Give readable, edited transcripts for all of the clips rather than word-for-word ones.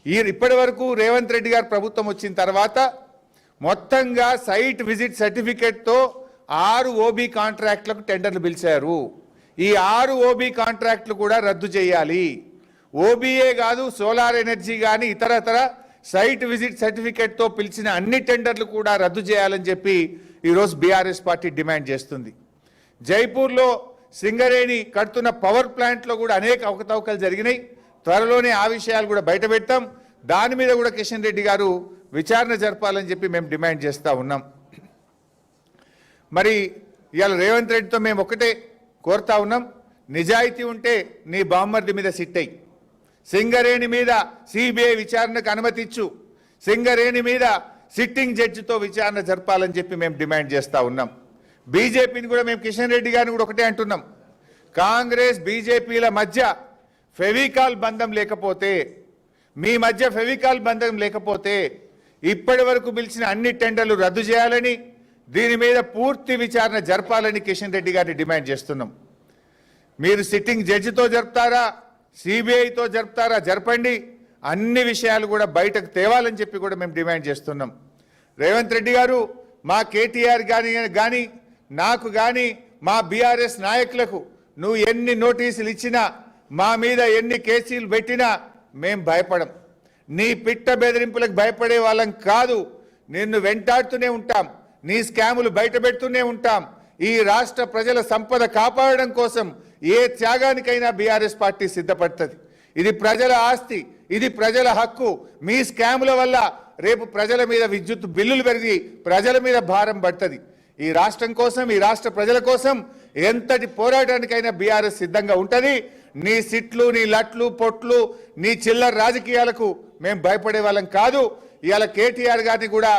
ఇప్పటి వరకు రేవంత్ రెడ్డి గారు ప్రభుత్వం వచ్చిన తర్వాత మొత్తంగా సైట్ విజిట్ సర్టిఫికేట్తో 6 ఓబీ కాంట్రాక్టులకు టెండర్లు పిలిచారు. ఈ 6 ఓబీ కాంట్రాక్టులు కూడా రద్దు చేయాలి. ఓబీఏ కాదు, సోలార్ ఎనర్జీ కానీ ఇతరతర సైట్ విజిట్ సర్టిఫికేట్తో పిలిచిన అన్ని టెండర్లు కూడా రద్దు చేయాలని చెప్పి ఈరోజు బీఆర్ఎస్ పార్టీ డిమాండ్ చేస్తుంది. జైపూర్లో సింగరేణి కడుతున్న పవర్ ప్లాంట్లో కూడా అనేక అవకతవకలు జరిగినాయి. త్వరలోనే ఆ విషయాలు కూడా బయట పెడతాం. దాని మీద కూడా కిషన్ రెడ్డి గారు విచారణ జరపాలని చెప్పి మేము డిమాండ్ చేస్తూ ఉన్నాం. మరి ఇవాళ రేవంత్ రెడ్డితో మేము ఒకటే కోరుతా ఉన్నాం, నిజాయితీ ఉంటే నీ బామ్మర్ది మీద సిట్టయి, సింగరేణి మీద సిబిఐ విచారణకు అనుమతిచ్చు, సింగరేణి మీద సిట్టింగ్ జడ్జితో విచారణ జరపాలని చెప్పి మేము డిమాండ్ చేస్తూ ఉన్నాం. బీజేపీని కూడా మేము కిషన్ రెడ్డి గారిని కూడా ఒకటే అంటున్నాం, కాంగ్రెస్ బీజేపీల మధ్య ఫెవికాల్ బంధం లేకపోతే, మీ మధ్య ఫెవికాల్ బంధం లేకపోతే ఇప్పటి వరకు పిలిచిన అన్ని టెండర్లు రద్దు చేయాలని, దీని మీద పూర్తి విచారణ జరపాలని కిషన్ రెడ్డి గారిని డిమాండ్ చేస్తున్నాం. మీరు సిట్టింగ్ జడ్జితో జరుపుతారా, సిబిఐతో జరుపుతారా, జరపండి. అన్ని విషయాలు కూడా బయటకు తేవాలని చెప్పి కూడా మేము డిమాండ్ చేస్తున్నాం. రేవంత్ రెడ్డి గారు మా కేటీఆర్ కానీ నాకు కానీ మా బీఆర్ఎస్ నాయకులకు నువ్వు ఎన్ని నోటీసులు ఇచ్చినా, మా మీద ఎన్ని కేసులు పెట్టినా మేం భయపడం. నీ పిట్ట బెదిరింపులకు భయపడే వాళ్ళం కాదు. నిన్ను వెంటాడుతూనే ఉంటాం, నీ స్కాములు బయట పెడుతూనే ఉంటాం. ఈ రాష్ట్ర ప్రజల సంపద కాపాడడం కోసం ఏ త్యాగానికైనా బీఆర్ఎస్ పార్టీ సిద్ధపడుతుంది. ఇది ప్రజల ఆస్తి, ఇది ప్రజల హక్కు. మీ స్కాముల వల్ల రేపు ప్రజల మీద విద్యుత్ బిల్లులు పెరిగి ప్రజల మీద భారం పడుతుంది. ఈ రాష్ట్రం కోసం, ఈ రాష్ట్ర ప్రజల కోసం ఎంతటి పోరాటానికైనా బీఆర్ఎస్ సిద్ధంగా ఉంటుంది. నీ సిట్లు, నీ లట్లు, పొట్లు, నీ చిల్లర రాజకీయాలకు మేము భయపడే వాళ్ళం కాదు. ఇవాళ కేటీఆర్ గారిని కూడా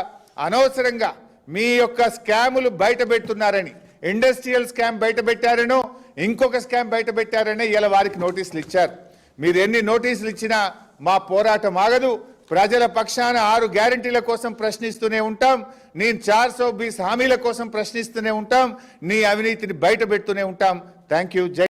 అనవసరంగా మీ యొక్క స్కాములు బయట పెడుతున్నారని, ఇండస్ట్రియల్ స్కామ్ బయట పెట్టారనో ఇంకొక స్కామ్ బయట పెట్టారనే ఇవాళ వారికి నోటీసులు ఇచ్చారు. మీరు ఎన్ని నోటీసులు ఇచ్చినా మా పోరాటం ఆగదు. ప్రజల పక్షాన 6 గ్యారంటీల కోసం ప్రశ్నిస్తూనే ఉంటాం. నేను 420 హామీల కోసం ప్రశ్నిస్తూనే ఉంటాం. నీ అవినీతిని బయట పెడుతూనే ఉంటాం. Thank you.